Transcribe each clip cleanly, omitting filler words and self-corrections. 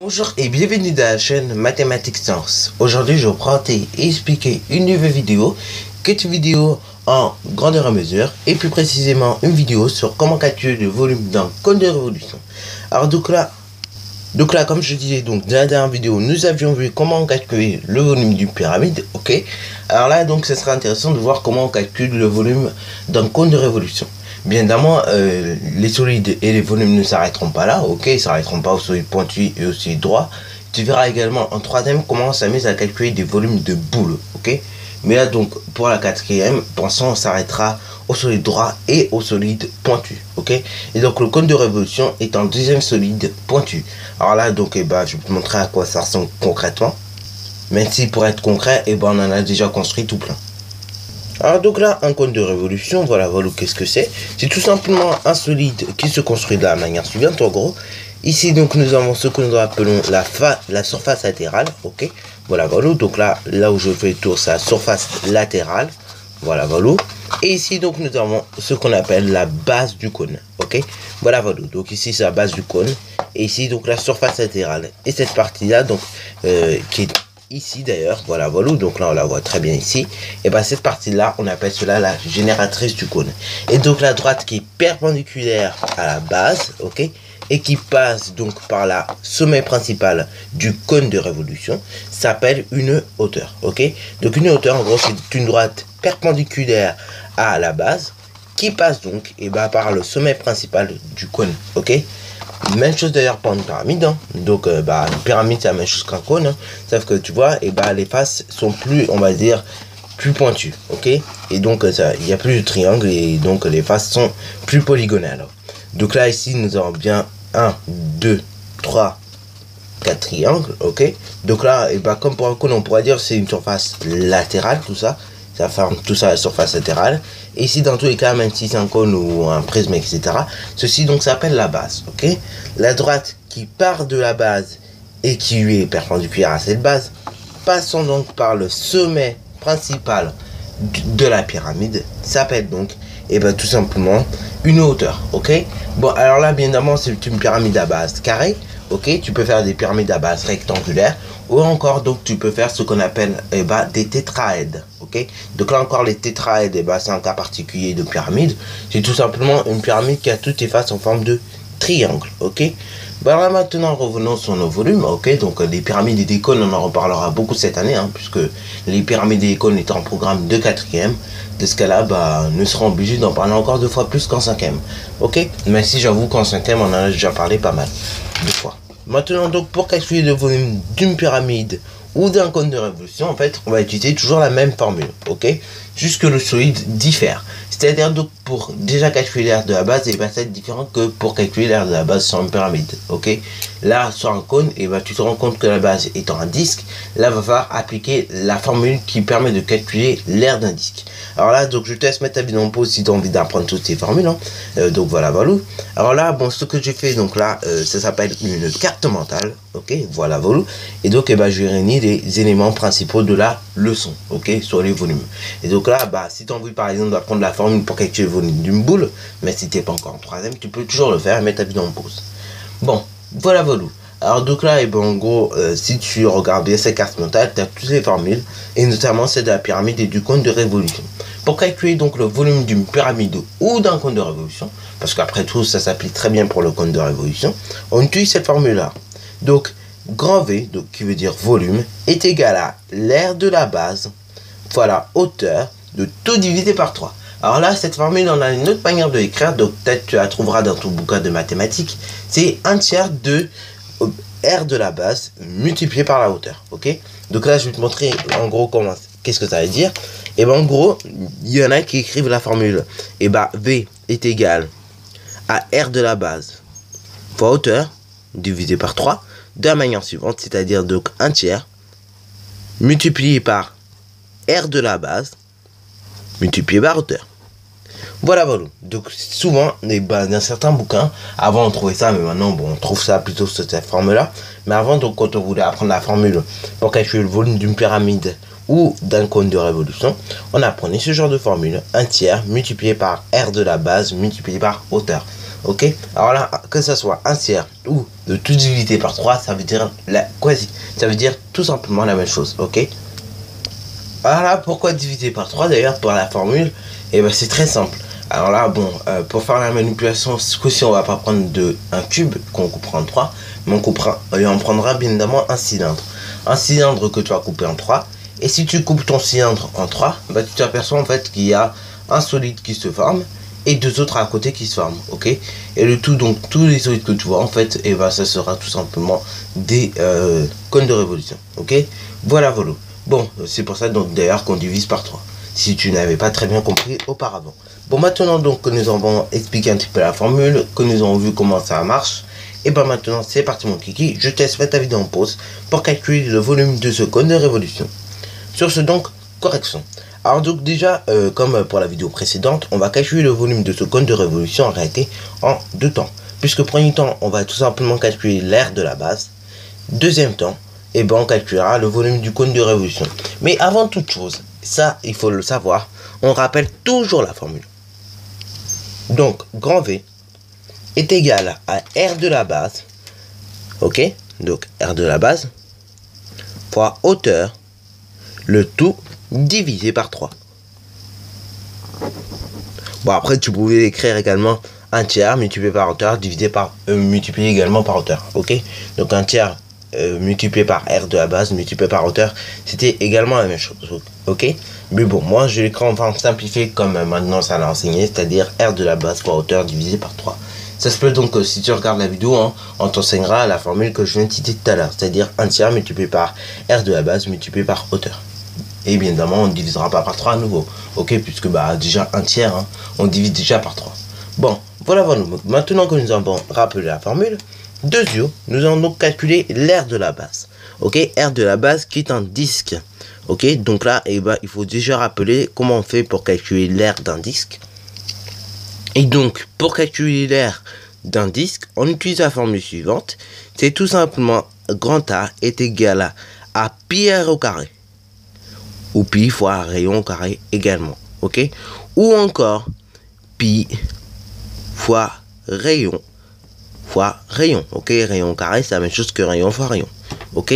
Bonjour et bienvenue dans la chaîne Mathématiques Science. Aujourd'hui, je vais présenter et expliquer une nouvelle vidéo, qui est une vidéo en grandeur et mesure, et plus précisément une vidéo sur comment calculer le volume d'un cône de révolution. Alors donc là, comme je disais donc dans la dernière vidéo, nous avions vu comment calculer le volume d'une pyramide, ok. Alors là donc, ce sera intéressant de voir comment on calcule le volume d'un cône de révolution. Bien évidemment, les solides et les volumes ne s'arrêteront pas là, ok, ils ne s'arrêteront pas aux solides pointus et aux solides droits. Tu verras également en troisième comment on s'amuse à calculer des volumes de boules, ok. Mais là donc, pour la quatrième, pensons on s'arrêtera aux solides droits et aux solides pointus, ok. Et donc le cône de révolution est un deuxième solide pointu. Alors là donc, je vais te montrer à quoi ça ressemble concrètement. Même si pour être concret, on en a déjà construit tout plein. Alors donc là, un cône de révolution, voilà qu'est-ce que c'est. C'est tout simplement un solide qui se construit de la manière suivante, en gros. Ici donc nous avons ce que nous appelons la surface latérale, ok. Voilà, donc là où je fais le tour, c'est la surface latérale, voilà. Et ici donc nous avons ce qu'on appelle la base du cône, ok. Voilà, donc ici c'est la base du cône, et ici donc la surface latérale. Et cette partie-là donc, qui est ici d'ailleurs, voilà, donc là on la voit très bien ici, et cette partie là on appelle cela la génératrice du cône. Et donc la droite qui est perpendiculaire à la base, ok, et qui passe donc par la sommet principal du cône de révolution s'appelle une hauteur, ok. Donc une hauteur en gros c'est une droite perpendiculaire à la base qui passe donc par le sommet principal du cône, ok. Même chose d'ailleurs pour une pyramide, hein. Donc une pyramide c'est la même chose qu'un cône, hein. Sauf que tu vois, les faces sont plus, on va dire, plus pointues, ok. Et donc il y a plus de triangles et donc les faces sont plus polygonales. Donc là ici nous avons bien 1, 2, 3, 4 triangles, ok. Donc là, comme pour un cône on pourrait dire c'est une surface latérale, tout ça. Ça forme tout ça la surface latérale. Et ici dans tous les cas, même si c'est un cône ou un prisme, etc., ceci donc s'appelle la base, ok. La droite qui part de la base et qui lui est perpendiculaire à cette base, passant donc par le sommet principal de la pyramide, s'appelle donc tout simplement une hauteur, ok. Bon alors là bien évidemment c'est une pyramide à base carrée, ok. Tu peux faire des pyramides à base rectangulaire, ou encore donc tu peux faire ce qu'on appelle des tétraèdes, ok. Donc là encore les tétraèdes, c'est un cas particulier de pyramide. C'est tout simplement une pyramide qui a toutes les faces en forme de triangle, ok. Alors maintenant revenons sur nos volumes, ok. Donc les pyramides et des cônes on en reparlera beaucoup cette année, hein, puisque les pyramides et les cônes étant en programme de quatrième. De ce cas-là, nous serons obligés d'en parler encore 2 fois plus qu'en cinquième, ok. Mais si j'avoue qu'en cinquième on en a déjà parlé pas mal, 2 fois. Maintenant donc pour calculer le volume d'une pyramide ou d'un cône de révolution, en fait on va utiliser toujours la même formule, ok. Juste que le solide diffère. C'est-à-dire donc pour déjà calculer l'aire de la base, ça va être différent que pour calculer l'aire de la base sur une pyramide, ok. Là sur un cône, tu te rends compte que la base étant un disque, là va falloir appliquer la formule qui permet de calculer l'aire d'un disque. Alors là donc je te laisse mettre ta vidéo en pause si tu as envie d'apprendre toutes ces formules, hein. Donc voilà. Alors là ce que j'ai fait donc là, ça s'appelle une carte mentale, ok. Voilà. Et donc je vais réunir les éléments principaux de la leçon, ok, sur les volumes. Et donc là si tu as envie par exemple d'apprendre la formule pour calculer le volume d'une boule, mais si tu n'es pas encore en troisième, tu peux toujours le faire et mettre ta vidéo en pause. Bon, voilà. Alors donc là, en gros, si tu regardes bien cette carte mentale, tu as toutes les formules, et notamment celle de la pyramide et du cône de révolution. Pour calculer donc le volume d'une pyramide ou d'un cône de révolution, parce qu'après tout, ça s'applique très bien pour le cône de révolution, on utilise cette formule-là. Donc, grand V, donc, qui veut dire volume, est égal à l'aire de la base, voilà, hauteur, de tout divisé par 3. Alors là, cette formule, on a une autre manière de l'écrire, donc peut-être tu la trouveras dans ton bouquin de mathématiques. C'est 1/3 de R de la base multiplié par la hauteur, ok. Donc là je vais te montrer en gros qu'est-ce que ça veut dire. En gros il y en a qui écrivent la formule V est égal à R de la base fois hauteur divisé par 3 de la manière suivante, c'est-à-dire donc 1/3 multiplié par R de la base multiplié par hauteur. Voilà. Donc souvent, dans certains bouquins, avant on trouvait ça, mais maintenant on trouve ça plutôt sous cette forme-là. Mais avant, donc quand on voulait apprendre la formule pour calculer le volume d'une pyramide ou d'un cône de révolution, on apprenait ce genre de formule, 1/3 multiplié par R de la base multiplié par hauteur. ok. Alors là, que ça soit un tiers ou de tout divisé par 3, ça veut dire ça veut dire tout simplement la même chose, ok. Alors là, pourquoi diviser par 3 d'ailleurs pour la formule? Et ben c'est très simple. Alors là, bon, pour faire la manipulation, ce coup-ci, on va pas prendre un cube qu'on coupera en 3, mais on prendra bien évidemment un cylindre. Un cylindre que tu vas couper en 3. Et si tu coupes ton cylindre en 3, bah, tu t'aperçois en fait qu'il y a un solide qui se forme et deux autres à côté qui se forment, ok. Et le tout, donc tous les solides que tu vois en fait, et bah ça sera tout simplement des cônes de révolution, ok. Voilà. Bon, c'est pour ça donc d'ailleurs qu'on divise par 3, si tu n'avais pas très bien compris auparavant. Bon, maintenant donc que nous avons expliqué un petit peu la formule, que nous avons vu comment ça marche, et ben maintenant c'est parti mon kiki, je te laisse mettre ta vidéo en pause pour calculer le volume de ce cône de révolution. Sur ce donc, correction. Alors donc déjà, comme pour la vidéo précédente, on va calculer le volume de ce cône de révolution en réalité en deux temps. Puisque premier temps, on va tout simplement calculer l'aire de la base. Deuxième temps, et ben on calculera le volume du cône de révolution. Mais avant toute chose, ça il faut le savoir, on rappelle toujours la formule. Donc grand V est égal à R de la base, ok, donc R de la base fois hauteur, le tout divisé par 3. Bon, après tu pouvais écrire également un tiers multiplié par hauteur divisé par multiplié également par hauteur, ok. Donc un tiers multiplié par R de la base multiplié par hauteur, c'était également la même chose, ok. Mais bon, moi je l'écris en forme simplifiée comme maintenant ça l'a enseigné, c'est-à-dire R de la base fois hauteur divisé par 3. Ça se peut donc que si tu regardes la vidéo, hein, on t'enseignera la formule que je viens de citer tout à l'heure, c'est-à-dire un tiers multiplié par R de la base multiplié par hauteur. Et bien évidemment, on ne divisera pas par 3 à nouveau, ok, puisque bah déjà un tiers, hein, on divise déjà par 3. Bon, voilà. Maintenant que nous avons rappelé la formule, deuxièmement, nous allons donc calculer l'aire de la base, ok, aire de la base qui est un disque, ok. Donc là, et bah, il faut déjà rappeler comment on fait pour calculer l'aire d'un disque. Et donc, pour calculer l'aire d'un disque, on utilise la formule suivante. C'est tout simplement grand A est égal à pi r au carré. Ou pi fois rayon au carré également. Ok. Ou encore pi fois rayon. Ok. Rayon au carré, c'est la même chose que rayon fois rayon. Ok.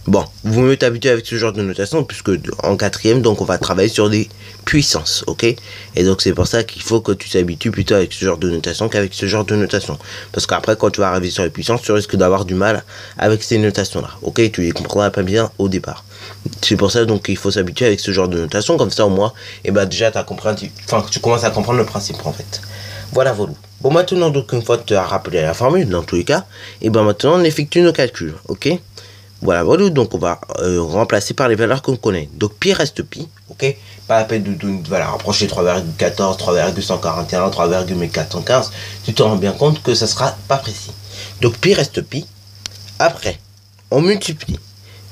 Bon, vous mieux t'habituer avec ce genre de notation, puisque en quatrième, donc on va travailler sur des puissances, ok. Et donc c'est pour ça qu'il faut que tu t'habitues plutôt avec ce genre de notation qu'avec ce genre de notation. Parce qu'après, quand tu vas arriver sur les puissances, tu risques d'avoir du mal avec ces notations-là, ok. Tu les comprendras pas bien au départ. C'est pour ça donc qu'il faut s'habituer avec ce genre de notation, comme ça au moins, et bah déjà tu commences à comprendre le principe en fait. Voilà. Bon, maintenant donc une fois que tu as rappelé la formule, dans tous les cas, et ben maintenant on effectue nos calculs, ok. Voilà, donc on va remplacer par les valeurs qu'on connaît. Donc pi reste pi, ok. Pas la peine de valeur rapprocher 3,14, 3,141, 3,415. Tu te rends bien compte que ça sera pas précis. Donc pi reste pi. Après, on multiplie.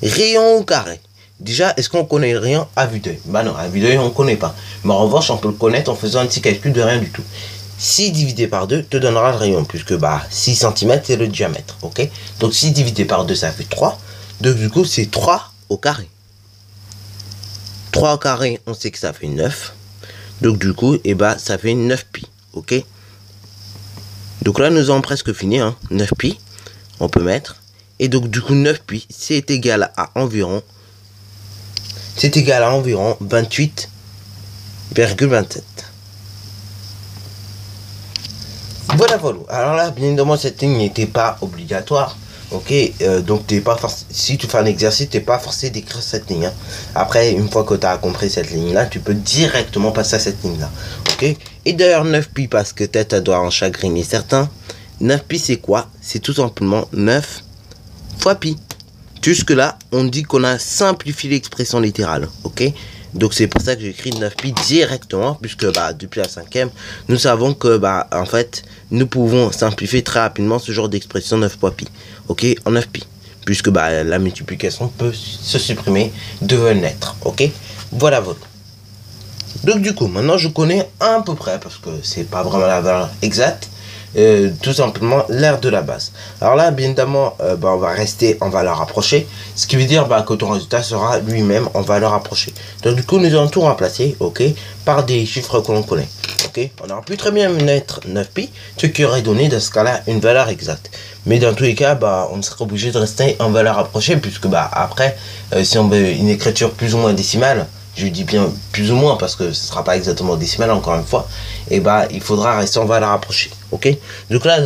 Rayon au carré. Déjà, est-ce qu'on connaît le rayon à vue d'œil? Bah non, à vue d'œil on ne connaît pas. Mais en revanche, on peut le connaître en faisant un petit calcul de rien du tout. 6 divisé par 2 te donnera le rayon, puisque bah 6 cm c'est le diamètre, ok. Donc 6 divisé par 2 ça fait 3. Donc du coup c'est 3 au carré. 3 au carré, on sait que ça fait 9. Donc du coup, et bah ça fait 9 pi, ok. Donc là nous avons presque fini, hein. 9 pi, on peut mettre. Et donc du coup 9 pi, c'est égal à environ 28,27. Voilà. Alors là, bien évidemment, cette ligne n'était pas obligatoire. Ok, donc si tu fais un exercice, t'es pas forcé d'écrire cette ligne, hein. Après, une fois que tu as compris cette ligne là, tu peux directement passer à cette ligne là. Ok. Et d'ailleurs 9 pi, parce que tête à doigt en chagriner certains, 9 pi c'est quoi? C'est tout simplement 9 fois pi. Jusque là, on dit qu'on a simplifié l'expression littérale, ok. Donc c'est pour ça que j'écris 9 pi directement, puisque bah depuis la 5e, nous savons que bah en fait nous pouvons simplifier très rapidement ce genre d'expression 9 fois pi, ok, en 9 pi, puisque bah la multiplication peut se supprimer de naître, ok. Voilà. Donc du coup maintenant je connais à peu près, parce que c'est pas vraiment la valeur exacte, tout simplement l'aire de la base. Alors là bien évidemment on va rester en valeur rapprochée, ce qui veut dire que ton résultat sera lui-même en valeur rapprochée. Donc du coup nous allons tout remplacer, ok, par des chiffres que l'on connaît, ok. ok. On aurait pu très bien mettre 9pi, ce qui aurait donné dans ce cas-là une valeur exacte. Mais dans tous les cas, bah, on serait obligé de rester en valeur approchée, puisque bah, après, si on veut une écriture plus ou moins décimale, je dis bien plus ou moins parce que ce sera pas exactement décimal encore une fois, et bah il faudra rester en valeur approchée, ok. Donc là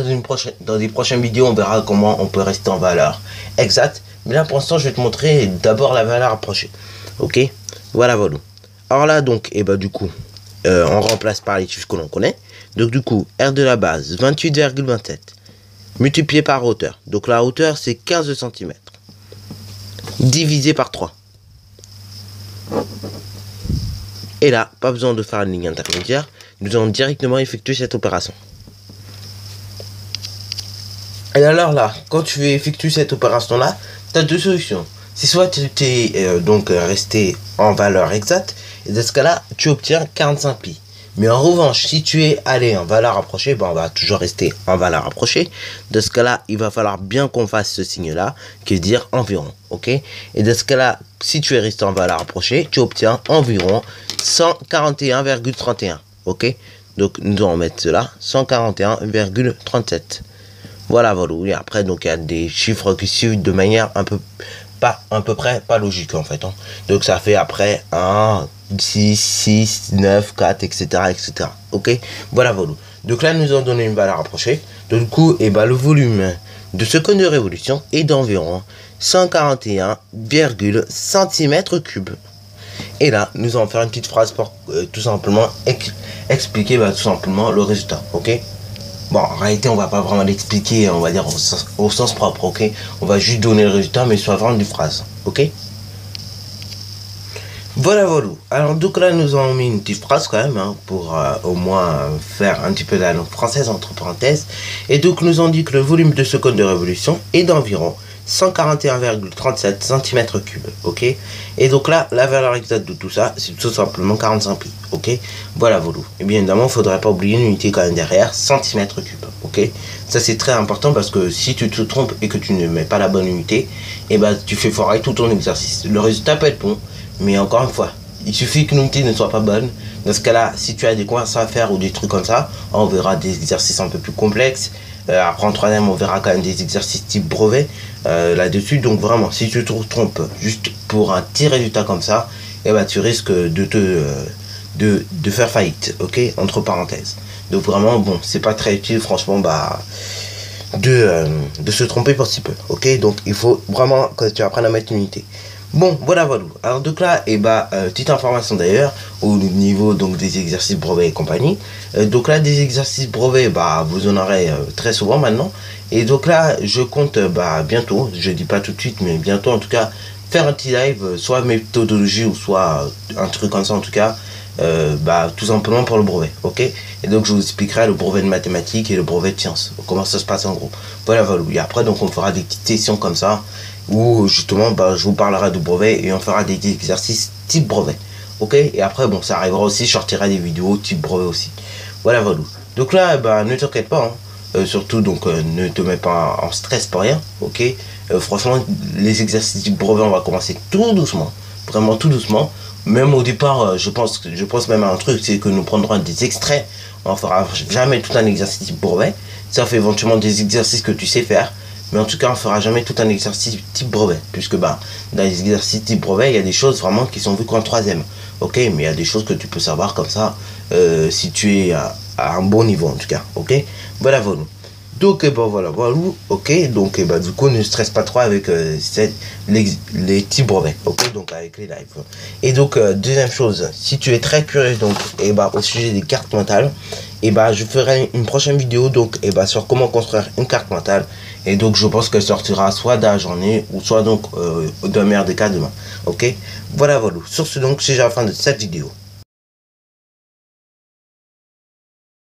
dans des prochaines vidéos on verra comment on peut rester en valeur exacte, mais là pour l'instant je vais te montrer d'abord la valeur approchée, ok. Voilà. Alors là donc et bah du coup on remplace par les chiffres que l'on connaît. Donc du coup R de la base 28,27 multiplié par hauteur, donc la hauteur c'est 15 cm divisé par 3. Et là, pas besoin de faire une ligne intermédiaire, nous allons directement effectuer cette opération. Et alors là, quand tu effectues cette opération là, tu as deux solutions. C'est soit tu es donc resté en valeur exacte, et dans ce cas là, tu obtiens 45pi. Mais en revanche, si tu es allé en valeur approchée, ben on va toujours rester en valeur approchée. Dans ce cas-là, il va falloir bien qu'on fasse ce signe-là, qui veut dire environ, ok. Et dans ce cas-là, si tu es resté en valeur approchée, tu obtiens environ 141,31, ok. Donc nous allons mettre cela, 141,37. Voilà. Et après, donc il y a des chiffres qui suivent de manière à peu près pas logique en fait. Hein. Donc ça fait après 1, 6, 9, 4, etc. etc. Ok. Voilà. Donc là nous allons donné une valeur approchée. Donc du coup, et bah, le volume de ce cône de révolution est d'environ 141, cm3. Et là, nous allons faire une petite phrase pour tout simplement expliquer tout simplement le résultat, ok. Bon, en réalité, on va pas vraiment l'expliquer, on va dire au sens propre, ok. On va juste donner le résultat, mais sous la forme d'une phrase, ok. Voilà. Alors donc là, nous avons mis une petite phrase quand même, hein, pour au moins faire un petit peu de la langue française entre parenthèses. Et donc nous on dit que le volume de ce cône de révolution est d'environ 141,37 cm3, ok. Et donc là, la valeur exacte de tout ça, c'est tout simplement 45pi, ok. Voilà. Et bien évidemment, il ne faudrait pas oublier une unité quand même derrière, cm3, ok. Ça c'est très important parce que si tu te trompes et que tu ne mets pas la bonne unité, et bah tu fais foirer tout ton exercice. Le résultat peut être bon, mais encore une fois, il suffit qu'une unité ne soit pas bonne. Dans ce cas-là, si tu as des conversions à faire ou des trucs comme ça, on verra des exercices un peu plus complexes. Après en troisième, on verra quand même des exercices type brevet là-dessus. Donc vraiment, si tu te trompes juste pour un petit résultat comme ça, et bah tu risques de faire faillite, ok, entre parenthèses. Donc vraiment, bon, c'est pas très utile, franchement, de se tromper pour si peu, ok. Donc il faut vraiment que tu apprennes à mettre une unité. Bon, voilà. Alors donc là, petite information d'ailleurs au niveau donc des exercices brevets et compagnie. Donc là, des exercices brevets, vous en aurez très souvent maintenant. Et donc là, je compte bientôt, je dis pas tout de suite, mais bientôt en tout cas, faire un petit live, soit méthodologie ou soit un truc comme ça en tout cas, tout simplement pour le brevet, ok. Et donc je vous expliquerai le brevet de mathématiques et le brevet de sciences, comment ça se passe en gros. Voilà. Et après donc on fera des petites sessions comme ça où justement je vous parlerai de brevet et on fera des exercices type brevet, ok. Et après bon, ça arrivera aussi, je sortirai des vidéos type brevet aussi. Voilà. Donc là ne t'inquiète pas, hein. Surtout donc ne te mets pas en stress pour rien, ok. Franchement, les exercices type brevet, on va commencer tout doucement, vraiment tout doucement. Même au départ, je pense même à un truc, c'est que nous prendrons des extraits. On fera jamais tout un exercice type brevet. Ça fait éventuellement des exercices que tu sais faire, mais en tout cas on fera jamais tout un exercice type brevet, puisque dans les exercices type brevet, il y a des choses vraiment qui sont vues qu'en troisième, ok. Mais il y a des choses que tu peux savoir comme ça si tu es à un bon niveau en tout cas, ok. Voilà. Donc voilà, ok. Donc du coup ne stresse pas trop avec les types brevets, ok. Donc avec les lives. Et donc deuxième chose, si tu es très curieux donc au sujet des cartes mentales, je ferai une prochaine vidéo donc sur comment construire une carte mentale. Et donc je pense qu'elle sortira soit dans la journée ou soit donc dans le meilleur des cas demain, ok. Voilà. Sur ce donc c'est déjà la fin de cette vidéo.